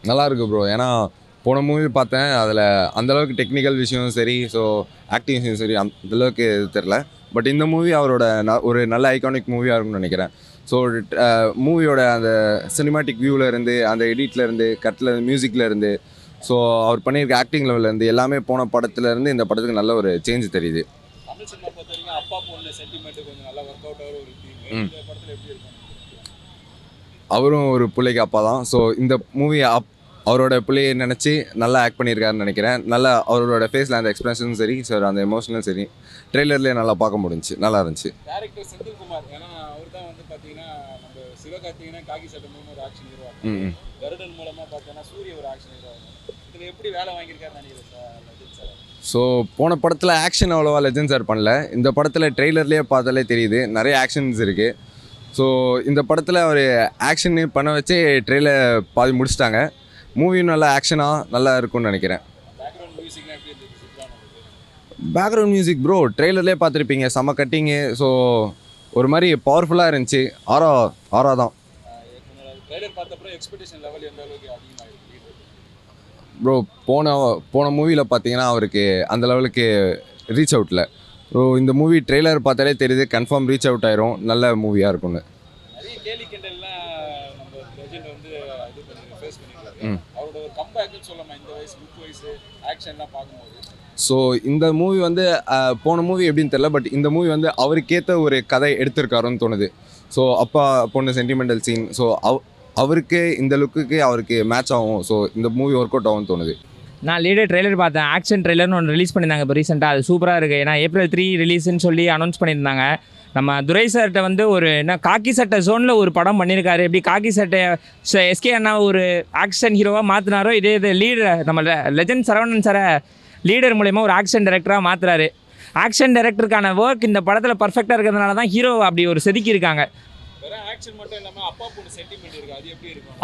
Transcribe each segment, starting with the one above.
நல்லா இருக்கு ப்ரோ. ஏன்னா போன மூவி பார்த்தேன், அதில் அந்தளவுக்கு டெக்னிக்கல் விஷயம் சரி, ஸோ ஆக்டிங் விஷயம் சரி அந்தளவுக்கு தெரில. பட் இந்த மூவி அவரோட ஒரு நல்ல ஐகானிக் மூவியாக இருக்கும்னு நினைக்கிறேன். ஸோ மூவியோட அந்த சினிமாட்டிக் வியூவிலேருந்து, அந்த எடிட்லேருந்து, கட்டிலேருந்து, மியூசிக்லேருந்து, ஸோ அவர் பண்ணியிருக்க ஆக்டிங் லெவல்லேருந்து எல்லாமே போன படத்துலேருந்து இந்த படத்துக்கு நல்ல ஒரு சேஞ்ச் தெரியுது. அவரும் ஒரு பிள்ளைக்கு அப்பா தான். ஸோ இந்த மூவி அவரோட பிள்ளையை நினச்சி நல்லா ஆக்ட் பண்ணியிருக்காருன்னு நினைக்கிறேன். நல்லா அவரோட ஃபேஸில் அந்த எக்ஸ்பிரஷனும் சரி, ஸோ அந்த எமோஷனலும் சரி ட்ரெய்லர்லேயே நல்லா பார்க்க முடிஞ்சிச்சு, நல்லா இருந்துச்சு. டேரக்டர் செந்தில்குமார், ஏன்னா அவர் தான் வந்து பார்த்தீங்கன்னா நம்ம சிவகார்த்திகேயன் காக்கி சட்டை மூலமாக ஒரு ஆக்ஷன் ஹீரோ, கருடன் மூலமாக பார்த்தோன்னா சூரிய ஒரு ஆக்ஷன் ஹீரோ. இதில் எப்படி வேலை வாங்கியிருக்காருன்னு நினைக்கிறேன் சார். ஸோ போன படத்தில் ஆக்ஷன் அவ்வளோவா லெஜண்ட் சார் பண்ணல. இந்த படத்தில் ட்ரெய்லர்லேயே பார்த்தாலே தெரியுது நிறைய ஆக்ஷன்ஸ் இருக்குது. ஸோ இந்த படத்தில் அவர் ஆக்ஷன் பண்ண வச்சு ட்ரெய்லர் பாதி முடிச்சிட்டாங்க. மூவியும் நல்லா ஆக்ஷனாக நல்லா இருக்கும்னு நினைக்கிறேன். பேக்ரவுண்ட் மியூசிக் ப்ரோ ட்ரெய்லர்லேயே பார்த்துருப்பீங்க, செம்ம கட்டிங்கு. ஸோ ஒரு மாதிரி பவர்ஃபுல்லாக இருந்துச்சு. ஆரா தான் ப்ரோ. போன மூவியில் பார்த்தீங்கன்னா அவருக்கு அந்த லெவலுக்கு ரீச் அவுட்டில். ஸோ இந்த மூவி ட்ரெய்லர் பார்த்தாலே தெரியுது, கன்ஃபார்ம் ரீச் அவுட் ஆயிரும், நல்ல மூவியாக இருக்கும்னு. ஸோ இந்த மூவி வந்து போன மூவி எப்படின்னு தெரியல, பட் இந்த மூவி வந்து அவருக்கேற்ற ஒரு கதை எடுத்திருக்காருன்னு தோணுது. ஸோ அப்பா பொண்ணு சென்டிமெண்டல் சீன், ஸோ அவருக்கு இந்த லுக்குக்கு அவருக்கு மேட்ச் ஆகும். ஸோ இந்த மூவி ஒர்க் அவுட் ஆகும்னு தோணுது. நான் லீடர் ட்ரெய்லர் பார்த்தேன், ஆக்ஷன் ட்ரெய்லர்னு ஒன்று ரிலீஸ் பண்ணியிருந்தாங்க இப்போ ரீசெண்டாக. அது சூப்பராக இருக்குது. ஏன்னா April 3 ரிலீஸ்ன்னு சொல்லி அனௌன்ஸ் பண்ணியிருந்தாங்க. நம்ம துரை சார்கிட்ட வந்து ஒரு என்ன காக்கி சட்டை ஜோனில் ஒரு படம் பண்ணியிருக்காரு. எப்படி காக்கி சட்டை எஸ்கே அண்ணா ஒரு ஆக்ஷன் ஹீரோவாக மாற்றினாரோ, இதே இது லீடர் நம்ம லெஜண்ட் சரவணன் சாரை லீடர் மூலயமா ஒரு ஆக்ஷன் டைரக்டராக மாற்றுறாரு. ஆக்ஷன் டைரக்டருக்கான ஒர்க் இந்த படத்தில் பர்ஃபெக்டாக இருக்கிறதுனால தான் ஹீரோ அப்படி ஒரு செதுக்கியிருக்காங்க.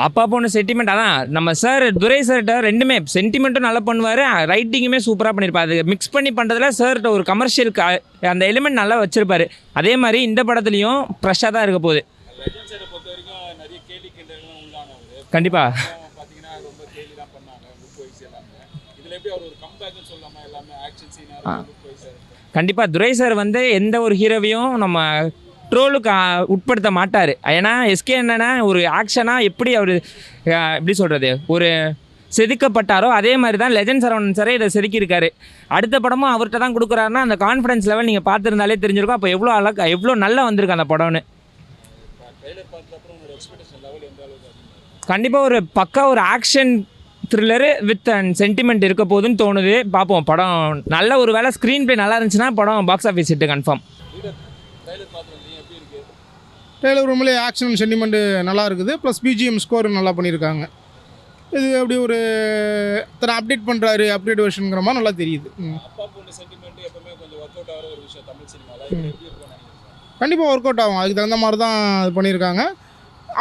அப்பா பொண்ணு சென்டிமெண்ட் அதான் நம்ம சார் துரை சார்கிட்ட ரெண்டுமே சென்டிமெண்ட்டும் நல்லா பண்ணுவார், ரைட்டிங்குமே சூப்பராக பண்ணியிருப்பார். அது மிக்ஸ் பண்ணி பண்ணுறதுல சார்கிட்ட ஒரு கமர்ஷியல் அந்த எலிமெண்ட் நல்லா வச்சுருப்பார். அதே மாதிரி இந்த படத்துலையும் ஃப்ரெஷ்ஷாக தான் இருக்க போகுது. கண்டிப்பாக கண்டிப்பாக துரை சார் வந்து எந்த ஒரு ஹீரோவையும் நம்ம ட்ரோலுக்கு உட்படுத்த மாட்டார். ஏன்னா எஸ்கே என்னென்னா ஒரு ஆக்ஷனாக எப்படி அவர் எப்படி சொல்கிறது ஒரு செதுக்கப்பட்டாரோ அதே மாதிரி தான் லெஜண்ட் சரவணன் சாரே இதை செதுக்கியிருக்காரு. அடுத்த படமும் அவர்கிட்ட தான் கொடுக்குறாருன்னா அந்த கான்ஃபிடன்ஸ் லெவல் நீங்கள் பார்த்துருந்தாலே தெரிஞ்சிருக்கும். அப்போ எவ்வளோ நல்லா வந்திருக்கு அந்த படம்னு. கண்டிப்பாக ஒரு பக்கா ஒரு action thriller with and sentiment இருக்க போதுன்னு தோணுது. பார்ப்போம். படம் நல்ல ஒரு வேளை ஸ்க்ரீன் ப்ளே நல்லா இருந்துச்சுன்னா படம் box office hit confirm. Trailer ரொம்பவே ஆக்ஷன் சென்டிமெண்ட்டு நல்லா இருக்குது. ப்ளஸ் பிஜிஎம் ஸ்கோர் நல்லா பண்ணியிருக்காங்க. இது அப்படி ஒரு தர அப்டேட் பண்ணுறாரு, அப்டேட் வெர்ஷனுங்கிற மாதிரி நல்லா தெரியுது. கண்டிப்பாக ஒர்க் அவுட் ஆகும். அதுக்கு தகுந்த மாதிரி தான் இது பண்ணியிருக்காங்க.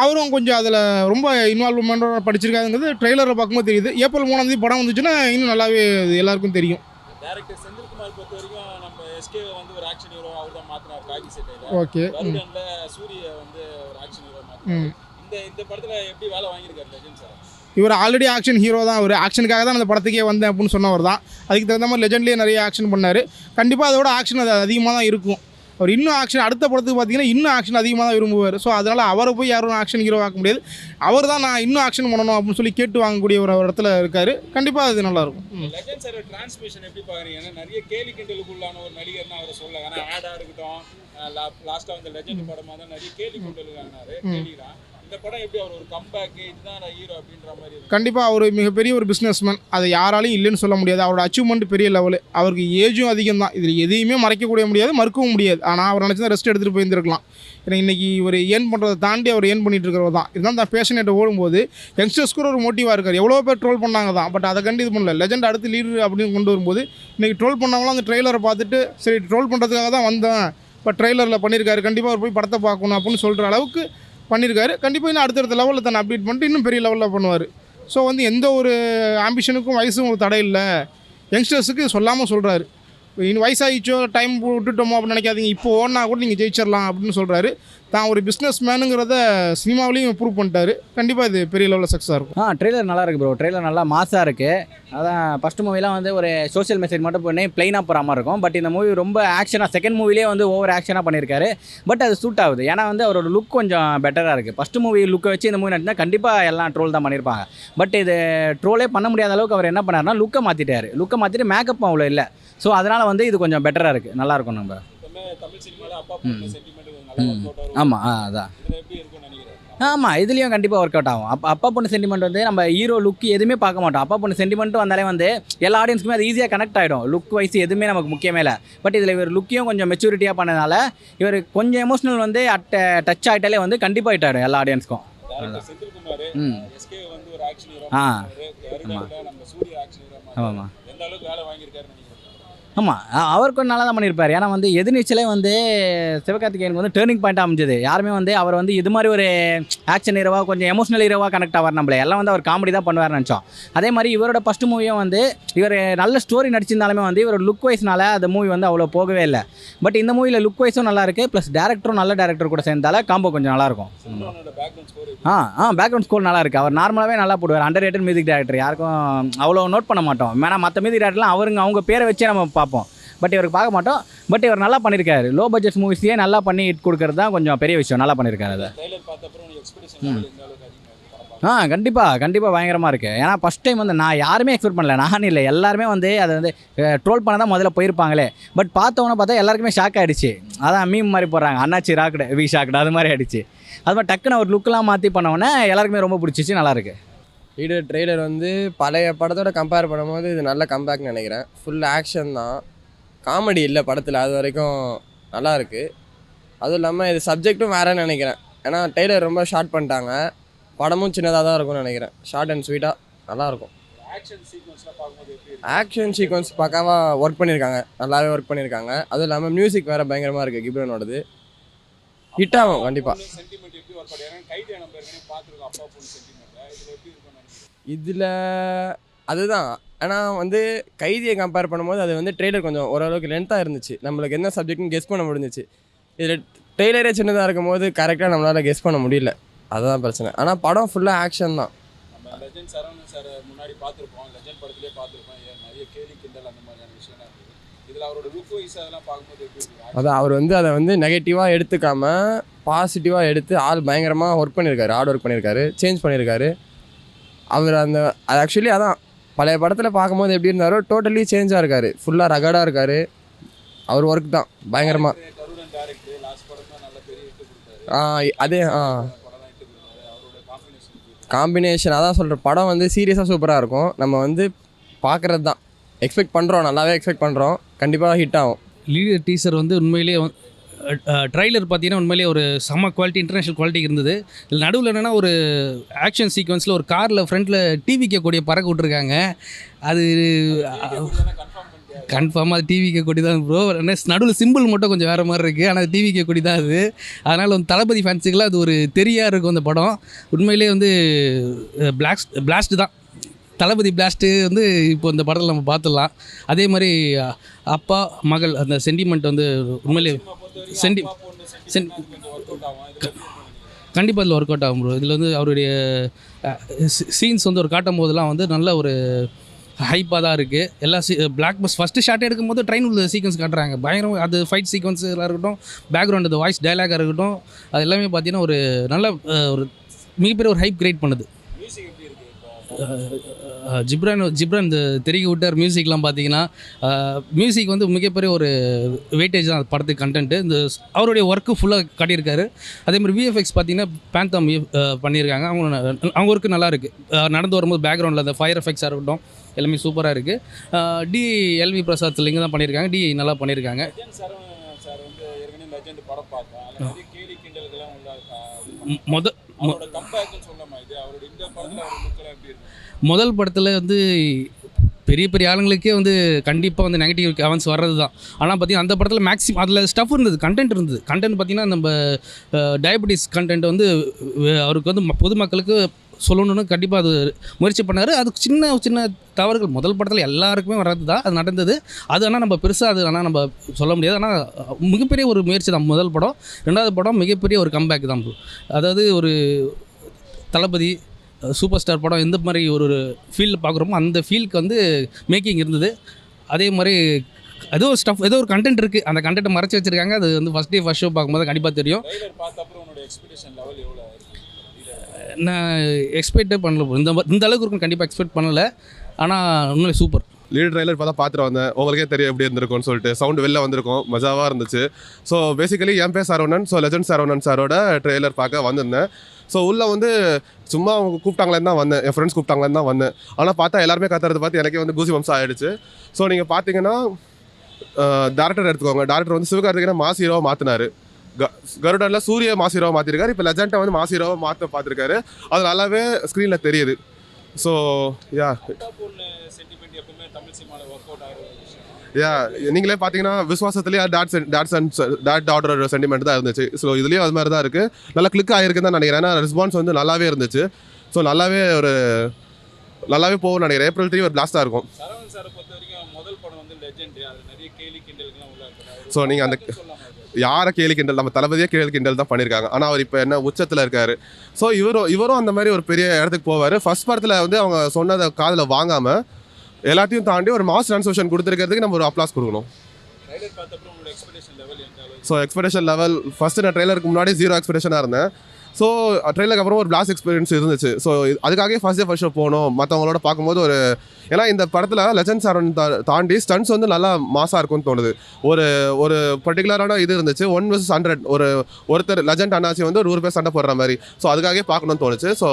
அவரும் கொஞ்சம் அதில் ரொம்ப இன்வால்வ்மெண்ட்டாக படிச்சிருக்காதுங்கிறது ட்ரெய்லரை பார்க்கும்போது தெரியுது. April 3 படம் வந்துச்சுன்னா இன்னும் நல்லாவே எல்லாருக்கும் தெரியும். டைரக்டர் செந்தில்குமார் பொறுத்த வரைக்கும் நம்ம எஸ்கே வந்து ஒரு ஆக்ஷன் ஹீரோ அவர் தான் மாத்தினார் காக்கி சட்டையில. ஓகே. கருடன்ல சூரிய வந்து ஒரு ஆக்ஷன் ஹீரோ மாத்தினார். இந்த படத்துல எப்படி வேலை வாங்கியிருக்காரு லெஜண்ட் சார்? இவர் ஆல்ரெடி ஆக்ஷன் ஹீரோ தான். ஒரு ஆக்ஷனுக்காக தான் அந்த படத்துக்கே வந்தேன் அப்படின்னு சொன்னவர் தான். அதுக்கு தகுந்த மாதிரி லெஜண்ட்லேயே நிறைய ஆக்ஷன் பண்ணார். கண்டிப்பாக அதோட ஆக்ஷன் அது அதிகமாக தான் இருக்கும். அவர் இன்னும் ஆக்ஷன் அடுத்த படத்துக்கு பார்த்தீங்கன்னா இன்னும் ஆக்ஷன் அதிகமாக தான் விரும்புவார். ஸோ அதனால் அவரை போய் யாரும் ஆக்ஷன் ஹீரோ ஆக்க முடியாது. அவர் தான் நான் இன்னும் ஆக்ஷன் பண்ணணும் அப்படின்னு சொல்லி கேட்டு வாங்கக்கூடிய ஒரு இடத்துல இருக்கார். கண்டிப்பாக அது நல்லாயிருக்கும். லெஜண்ட் சார் டிரான்ஸ்மிஷன் எப்படி பார்க்குறீங்க? ஏன்னா நிறைய கேலி கிண்டலுக்குள்ளான ஒரு நடிகர்னா அவரை சொல்ல. ஏன்னா ஆடாக இருக்கட்டும், லாஸ்ட்டாக வந்து லெஜண்ட் படமாக தான் நிறைய கேலி கிண்டலுக்கானாரு கேலிதான். இந்த படம் எப்படி அவர் ஒரு கம்பேக் இதுதான் ஹீரோ அப்படின்ற மாதிரி? கண்டிப்பாக அவர் மிகப்பெரிய ஒரு பிஸ்னஸ்மேன். அதை யாராலையும் இல்லைன்னு சொல்ல முடியாது. அவரோட அச்சீவ்மெண்ட் பெரிய லெவலு. அவருக்கு ஏஜும் அதிகம் தான். இதில் எதையுமே மறைக்கக்கூடிய முடியாது, மறுக்கவும் முடியாது. ஆனால் அவர் நினச்சி தான் ரெஸ்ட் எடுத்துகிட்டு போயிருந்துருக்கலாம். ஏன்னா இன்றைக்கி ஒரு ஏர்ன் பண்ணுறதை தாண்டி அவர் ஏர்ன் பண்ணிட்டு இருக்கிறவர் தான். இதுதான் தான் பேஷனேட்டை ஓடும்போது யங்ஸ்டர்ஸ்க்கு ஒரு மோட்டிவாக இருக்கார். எவ்வளோ பேர் ட்ரோல் பண்ணாங்க தான், பட் அதை கண்டு இது பண்ணல. லெஜண்ட் அடுத்து லீடர் அப்படின்னு கொண்டு வரும்போது இன்றைக்கி ட்ரோல் பண்ணவங்களாம் அந்த ட்ரெய்லரை பார்த்துட்டு சரி ட்ரோல் பண்ணுறதுக்காக தான் வந்தேன், இப்போ ட்ரெய்லரில் பண்ணியிருக்காரு, கண்டிப்பாக அவர் போய் படத்தை பார்க்கணும் அப்படின்னு சொல்கிற அளவுக்கு பண்ணியிருக்காரு. கண்டிப்பாக இன்னும் அடுத்தடுத்த லெவலில் தன்னை அப்டேட் பண்ணிட்டு இன்னும் பெரிய லெவலில் பண்ணுவார். ஸோ வந்து எந்த ஒரு ஆம்பிஷனுக்கும் வயசும் ஒரு தடை இல்லை. யங்ஸ்டர்ஸுக்கு சொல்லாமல் சொல்கிறாரு. இன்னும் வயசாகிச்சோ டைம் விட்டுட்டோமோ அப்படின்னு நினைக்காதீங்க, இப்போ ஓடினா கூட நீங்கள் ஜெயிச்சிடலாம் அப்படின்னு சொல்கிறாரு. தான் ஒரு பிஸ்னஸ் மேனுங்கிறத சினிமாவிலையும் ப்ரூவ் பண்ணிட்டாரு. கண்டிப்பாக இது பெரிய லெவலில் சக்ஸஸாக இருக்கும். ட்ரெய்லர் நல்லா இருக்குது ப்ரோ. ட்ரெய்லர் நல்லா மாசாக இருக்குது. அதான் ஃபஸ்ட்டு மூவிலாம் வந்து ஒரு சோஷியல் மெசேஜ் மட்டும் பண்ணி ப்ளைனாக போகிற மாதிரி இருக்கும். பட் இந்த மூவி ரொம்ப ஆக்ஷனாக, செகண்ட் மூவிலே வந்து ஓவர் ஆக்ஷனாக பண்ணியிருக்காரு. பட் அது சூட் ஆகுது. ஏன்னா வந்து அவரோட லுக் கொஞ்சம் பெட்டராக இருக்குது. ஃபஸ்ட்டு மூவி லுக்கை வச்சு இந்த மூவி நடிச்சா கண்டிப்பாக எல்லாம் ட்ரோல் தான் பண்ணியிருப்பாங்க. பட் இது ட்ரோலே பண்ண முடியாத அளவுக்கு அவர் என்ன பண்ணாருன்னா லுக்கை மாற்றிட்டு மேக்கப் அவ்வளோ இல்லை. ஸோ அதனால் வந்து இது கொஞ்சம் பெட்டராக இருக்குது. நல்லாயிருக்கும். நம்ம தமிழ் சினிமாவில் அப்பா பொண்ணு சென்டிமெண்ட் நல்லா ஒர்க் அவுட் ஆகும். ஆமாம் அதான். இதில் எப்படி இருக்கும்னு நினைக்கிறேன்? ஆமாம், இதுலேயும் கண்டிப்பாக ஒர்க் அவுட் ஆகும். அப்பா பொண்ணு சென்டிமெண்ட் வந்து நம்ம ஹீரோ லுக் எதுவுமே பார்க்க மாட்டோம். அப்பா பொண்ணு சென்டிமெண்ட்டு வந்தாலே வந்து எல்லா ஆடியன்ஸுக்குமே அது ஈஸியாக கனெக்ட் ஆகிடும். லுக் வைஸ் எதுவுமே நமக்கு முக்கியமே இல்லை. பட் இதில் இவர் லுக்கையும் கொஞ்சம் மெச்சூரிட்டியாக பண்ணதுனால இவர் கொஞ்சம் எமோஷனல் வந்து டச் ஆகிட்டாலே வந்து கண்டிப்பாக ஹிட் ஆகிடும் எல்லா ஆடியன்ஸ்க்கும். செந்தில்குமார் எஸ்கே வந்து ஒரு ஆக்ஷன் ஹீரோ, நம்ம சூரிய ஆக்ஷன் ஹீரோ, ஆமாம் எந்த அளவுக்கு வேலை வாங்கியிருக்காருன்னு நினைக்கிறேன்? ஆமாம், அவர் கொஞ்சம் நல்லா தான் பண்ணியிருப்பார். ஏன்னா வந்து எதிர்நீச்சலே வந்து சிவகார்த்திகேயனுக்கு வந்து டேர்னிங் பாயிண்ட்டாக அமைஞ்சது. யாருமே வந்து அவர் வந்து இது மாதிரி ஒரு ஆக்ஷன் ஹீரோவாக கொஞ்சம் எமோஷனல் ஹீரோவாக கனெக்ட் ஆவார். நம்மளே எல்லாம் வந்து அவர் காமெடி தான் பண்ணுவார்னு நினச்சோம். அதே மாதிரி இவரோட ஃபஸ்ட்டு மூவியும் வந்து இவர் நல்ல ஸ்டோரி நடிச்சிருந்தாலுமே வந்து இவரோட லுக் வைஸ்னால அந்த மூவி வந்து அவ்வளோ போகவே இல்லை. பட் இந்த மூவியில் லுக் வைஸும் நல்லா இருக்குது. ப்ளஸ் டேரக்டரும் நல்ல டேரக்டர் கூட சேர்ந்தால காம்போ கொஞ்சம் நல்லாயிருக்கும். பேக்ரவுண்ட் ஸ்கோர் நல்லா இருக்குது. அவர் நார்மலாகவே நல்லா போடுவார். அண்டர் ரேட்டட் மியூசிக் டேரக்டர், யாருக்கும் அவ்வளோ நோட் பண்ண மாட்டோம். ஏன்னா மற்ற மியூசிக் டேரக்டர்லாம் அவங்க பேரை வச்சே நம்ம பார்ப்போம். பட் இவருக்கு பார்க்க மாட்டோம். பட் இவர் நல்லா பண்ணியிருக்காரு. லோ பட்ஜெட் மூவிஸையே நல்லா பண்ணி ஹிட் கொடுக்கறது தான் கொஞ்சம் பெரிய விஷயம். நல்லா பண்ணியிருக்காரு அதை. கண்டிப்பாக பயங்கரமாக இருக்குது. ஏன்னா ஃபஸ்ட் டைம் வந்து நான் யாருமே எக்ஸ்பெக்ட் பண்ணல. நான் இல்லை, எல்லாருமே வந்து அதை வந்து ட்ரோல் பண்ண தான் முதல்ல போயிருப்பாங்களே. பட் பார்த்தா எல்லாருக்குமே ஷாக் ஆகிடுச்சு. அதான் மீம் மாதிரி போடுறாங்க, அண்ணாச்சி ராக்கடு வி ஷாக்டு அது மாதிரி ஆகிடுச்சு. அது மாதிரி டக்குன்னு ஒரு லுக்கெலாம் மாற்றி பண்ணோன்னே எல்லாருக்குமே ரொம்ப பிடிச்சிச்சு. நல்லாயிருக்கு. வீடியோ ட்ரெய்லர் வந்து பழைய படத்தோட கம்பேர் பண்ணும்போது இது நல்ல கம்பேக்னு நினைக்கிறேன். ஃபுல் ஆக்ஷன் தான், காமெடி இல்லை படத்தில். அது வரைக்கும் நல்லா இருக்குது. அதுவும் இல்லாமல் இது சப்ஜெக்ட்டும் வேறேன்னு நினைக்கிறேன். ஏன்னா ட்ரெய்லர் ரொம்ப ஷார்ட் பண்ணிட்டாங்க. படமும் சின்னதாக தான் இருக்கும்னு நினைக்கிறேன். ஷார்ட் அண்ட் ஸ்வீட்டாக நல்லாயிருக்கும். ஆக்ஷன் சீக்வன்ஸ் பக்காவாக ஒர்க் பண்ணியிருக்காங்க. நல்லாவே ஒர்க் பண்ணியிருக்காங்க. அதுவும் இல்லாமல் மியூசிக் வேறு பயங்கரமாக இருக்குது கிப்ரானோடது. ஹிட் ஆகும் கண்டிப்பாக. இதில் அதுதான். ஆனால் வந்து கைதியை கம்பேர் பண்ணும்போது அது வந்து ட்ரெய்லர் கொஞ்சம் ஓரளவுக்கு லென்த்தாக இருந்துச்சு. நம்மளுக்கு என்ன சப்ஜெக்ட்னு கெஸ் பண்ண முடிஞ்சிச்சு. இதில் ட்ரெய்லரே சின்னதாக இருக்கும் போது கரெக்டாக நம்மளால் கெஸ் பண்ண முடியல. அதுதான் பிரச்சனை. ஆனால் படம் ஃபுல்லாக ஆக்ஷன் தான். நம்ம லெஜண்ட் சரவணன் சார் முன்னாடி பார்த்துருப்போம். லெஜண்ட் படத்திலே பார்த்துருப்போம். நிறைய கேலி கிண்டல் அந்த மாதிரியான விஷயம்லாம் இருக்குது. இதில் அவரோட லுக் வைஸ் அதெல்லாம் பார்க்கும்போது எப்படி இருக்குது? அதான் அவர் வந்து அதை வந்து நெகட்டிவாக எடுத்துக்காமல் பாசிட்டிவாக எடுத்து ஆள் பயங்கரமாக ஒர்க் பண்ணியிருக்காரு. ஹார்ட் ஒர்க் பண்ணியிருக்காரு, சேஞ்ச் பண்ணியிருக்காரு. அவர் அது ஆக்சுவலி அதான் பழைய படத்தில் பார்க்கும்போது எப்படி இருந்தாரோ டோட்டலி சேஞ்சாக இருக்கார். ஃபுல்லாக ரகடாக இருக்கார். அவர் ஒர்க் தான் பயங்கரமாக. அதே காம்பினேஷன் அதான் சொல்கிறேன். படம் வந்து சீரியஸாக சூப்பராக இருக்கும். நம்ம வந்து பார்க்குறது தான் எக்ஸ்பெக்ட் பண்ணுறோம். நல்லாவே எக்ஸ்பெக்ட் பண்ணுறோம். கண்டிப்பாக ஹிட் ஆகும். லீடர் டீசர் வந்து உண்மையிலேயே ட்ரைலர் பார்த்தீங்கன்னா உண்மையிலேயே ஒரு செம்ம குவாலிட்டி, இன்டர்நேஷ்னல் குவாலிட்டி இருந்தது. இதில் நடுவில் என்னென்னா ஒரு ஆக்ஷன் சீக்வன்ஸில் ஒரு காரில் ஃப்ரண்ட்டில் டிவிக்கு கூடிய பறக்க விட்ருக்காங்க. அது கன்ஃபார்மாக அது டிவிக்கு கொடி தான் ப்ரோ. நடுவில் சிம்பிள் மட்டும் கொஞ்சம் வேறு மாதிரி இருக்குது. ஆனால் டிவிக்கு கொடி தான் அது. அதனால் வந்து தளபதி ஃபேன்ஸுக்கெல்லாம் அது ஒரு தெரியாக இருக்கும் அந்த படம். உண்மையிலே வந்து பிளாஸ்ட் தான். தளபதி பிளாஸ்ட்டு வந்து இப்போ இந்த படத்தில் நம்ம பார்த்துடலாம். அதே மாதிரி அப்பா மகள் அந்த சென்டிமெண்ட் வந்து உண்மையிலே கண்டிப்பாக இதில் ஒர்க் அவுட் ஆகும் ப்ரோ. இதில் வந்து அவருடைய சீன்ஸ் வந்து ஒரு காட்டும் போதெல்லாம் வந்து நல்ல ஒரு ஹைப்பாக தான் இருக்குது. எல்லா பிளாக் பஸ் ஃபஸ்ட்டு ஷார்ட் எடுக்கும்போது ட்ரெயின் உள்ள சீக்வன்ஸ் காட்டுறாங்க பயங்கரம். அது ஃபைட் சீக்வன்ஸாக இருக்கட்டும், பேக்ரவுண்ட் அந்த வாய்ஸ் டைலாகாக இருக்கட்டும், அது எல்லாமே பார்த்தீங்கன்னா ஒரு நல்ல ஒரு மிகப்பெரிய ஒரு ஹைப் கிரியேட் பண்ணுது. ஜிப்ரான் இந்த தெரிய விட்டார். மியூசிக்லாம் பார்த்தீங்கன்னா மியூசிக் வந்து மிகப்பெரிய ஒரு வெயிட்டேஜ் தான் படத்துக்கு கண்டென்ட்டு. இந்த அவருடைய ஒர்க்கு ஃபுல்லாக காட்டியிருக்காரு. அதேமாதிரி விஎஃப்எக்ஸ் பார்த்தீங்கன்னா பேந்தாம் பண்ணியிருக்காங்க. அவங்க ஒர்க்கு நல்லா இருக்குது. நடந்து வரும்போது பேக்ரவுண்டில் அந்த ஃபயர் எஃபெக்ட்ஸாக இருக்கட்டும் எல்லாமே சூப்பராக இருக்குது. டிஎல்வி பிரசாத் லிங்கம் தான் பண்ணியிருக்காங்க. நல்லா பண்ணியிருக்காங்க. முதல் படத்தில் வந்து பெரிய பெரிய ஆளுங்களுக்கே வந்து கண்டிப்பாக வந்து நெகட்டிவ் கமெண்ட்ஸ் வர்றது தான். ஆனால் பார்த்திங்கன்னா அந்த படத்தில் மேக்ஸிமம் அதில் ஸ்டஃப் இருந்தது, கண்டென்ட் இருந்தது. கண்டென்ட் பார்த்திங்கன்னா நம்ம டயபெட்டிஸ் கண்டென்ட் வந்து அவருக்கு வந்து பொதுமக்களுக்கு சொல்லணும்னு கண்டிப்பாக அது முயற்சி பண்ணார். அது சின்ன சின்ன தவறுகள் முதல் படத்தில் எல்லாருக்குமே வர்றது தான், அது நடந்தது. அது ஆனால் நம்ம பெருசாக அது ஆனால் நம்ம சொல்ல முடியாது. ஆனால் மிகப்பெரிய ஒரு முயற்சி தான் முதல் படம். ரெண்டாவது படம் மிகப்பெரிய ஒரு கம்பேக் தான். அதாவது ஒரு தளபதி சூப்பர் ஸ்டார் படம் எந்த மாதிரி ஒரு ஃபீல்டில் பார்க்குறோமோ அந்த ஃபீலுக்கு வந்து மேக்கிங் இருந்தது. அதே மாதிரி ஏதோ ஒரு ஸ்டஃப், ஏதோ ஒரு கண்டென்ட் இருக்குது, அந்த கண்டென்ட்டை மறைச்சி வச்சுருக்காங்க. அது வந்து ஃபஸ்ட் டே ஃபஸ்ட் ஷோ பார்க்கும்போது கண்டிப்பாக தெரியும். ட்ரைலர் பார்த்த அப்புறம் உன்னோட எக்ஸ்பெக்டேஷன் லெவல் எவ்வளோ இருக்கு? நான் எக்ஸ்பெக்டே பண்ணல bro. இந்த அளவுக்கு இருக்கும் கண்டிப்பாக எக்ஸ்பெக்ட் பண்ணலை. ஆனால் உண்மையிலே சூப்பர். லீட் ட்ரைலர் இப்போ தான் பார்த்துட்டு வந்தேன். உங்களுக்கே தெரியும் எப்படி இருந்திருக்கும்னு சொல்லிட்டு. சவுண்டு வெளில வந்திருக்கும், மஜாவாக இருந்துச்சு. ஸோ பேசிக்கலி என் பேர் சரவணன். ஸோ லெஜண்ட் சரவணன் சாரோட ட்ரெய்லர் பார்க்க வந்திருந்தேன். ஸோ உள்ளே வந்து சும்மா அவங்க கூப்பிட்டாங்களேன்னு தான் வந்தேன், என் ஃப்ரெண்ட்ஸ் கூப்பிட்டாங்களேன்னு தான் வந்தேன். ஆனால் பார்த்தா எல்லாருமே கத்துறது பார்த்து எனக்கே வந்து கூசி வம்சம் ஆகிடுச்சு. ஸோ நீங்கள் பார்த்தீங்கன்னா டேரக்டர் எடுத்துக்கோங்க. டேரக்டர் வந்து சிவகார்த்திகேயனை மாஸ் ஹீரோவை மாற்றினார். கருடனில் சூரிய மாஸ் ஹீரோவை மாற்றிருக்காரு. இப்போ லெஜெண்டை வந்து மாஸ் ஹீரோவை மாற்ற பார்த்துருக்காரு. அது நல்லாவே ஸ்க்ரீனில் தெரியுது. ஸோ யா சென்டிமெண்ட் எப்பவுமே தமிழ் சினிமாவில் ஒர்க் அவுட் ஆகிற ஒரு விஷயம். யா நீங்களே பார்த்தீங்கன்னா விஸ்வாசத்துலேயே டேட் டாட்டர் சென்டிமெண்ட் தான் இருந்துச்சு. ஸோ இதுலேயும் அது மாதிரி தான் இருக்குது. நல்லா கிளிக் ஆகிருக்குன்னு தான் நினைக்கிறேன். ஏன்னா ரெஸ்பான்ஸ் வந்து நல்லாவே இருந்துச்சு. ஸோ நல்லாவே போகும்னு நினைக்கிறேன். April 3 ஒரு பிளாஸ்டாக இருக்கும். சரவணன் சாரை பொறுத்த வரைக்கும் முதல் படம் வந்து லெஜெண்ட், அது நிறைய கேலி கிண்டலுக்குலாம் உள்ள இருக்கிறார். ஸோ நீங்கள் அந்த யாரை கேலி கிண்டல், நம்ம தளபதியே கேலி கிண்டல் தான் பண்ணியிருக்காங்க. ஆனால் அவர் இப்போ என்ன உச்சத்தில் இருக்கார். ஸோ இவரும் அந்த மாதிரி ஒரு பெரிய இடத்துக்கு போவார். ஃபர்ஸ்ட் படத்தில் வந்து அவங்க சொன்னதை காதில் வாங்காமல் எல்லாத்தையும் தாண்டி ஒரு மாஸ் ட்ரான்ஸ்ஃபர்ஷன் கொடுத்துருக்கிறதுக்கு நம்ம ஒரு அப்ளாஸ் கொடுக்கணும். ட்ரைலர் பார்த்த அப்புறம் உங்களோட எக்ஸ்பெக்டேஷன் லெவல் எந்த அளவுக்கு? ஸோ எக்ஸ்பெக்டேஷன் லெவல் ஃபஸ்ட்டு நான் ட்ரெய்லருக்கு முன்னாடி 0 எக்ஸ்பெக்டேஷனாக இருந்தேன். ஸோ ட்ரெய்லருக்கு அப்புறம் ஒரு பிளாஸ்ட் எக்ஸ்பீரியன்ஸ் இருந்துச்சு. ஸோ அதுக்காகவே ஃபர்ஸ்ட் ஷோ போகணும் மற்றவங்களோட பார்க்கும்போது ஒரு, ஏன்னா இந்த படத்தில் லெஜண்ட் சாரன் தாண்டி ஸ்டன்ட்ஸ் வந்து நல்லா மாசாக இருக்கும்னு தோணுது. ஒரு பர்டிகுலரான இது இருந்துச்சு, 1 vs 100. ஒருத்தர் லெஜண்ட் அண்ணாச்சி வந்து ஒரு 100 பேர் சண்டை போடுற மாதிரி. ஸோ அதுக்காகவே பார்க்கணும்னு தோணுச்சு. ஸோ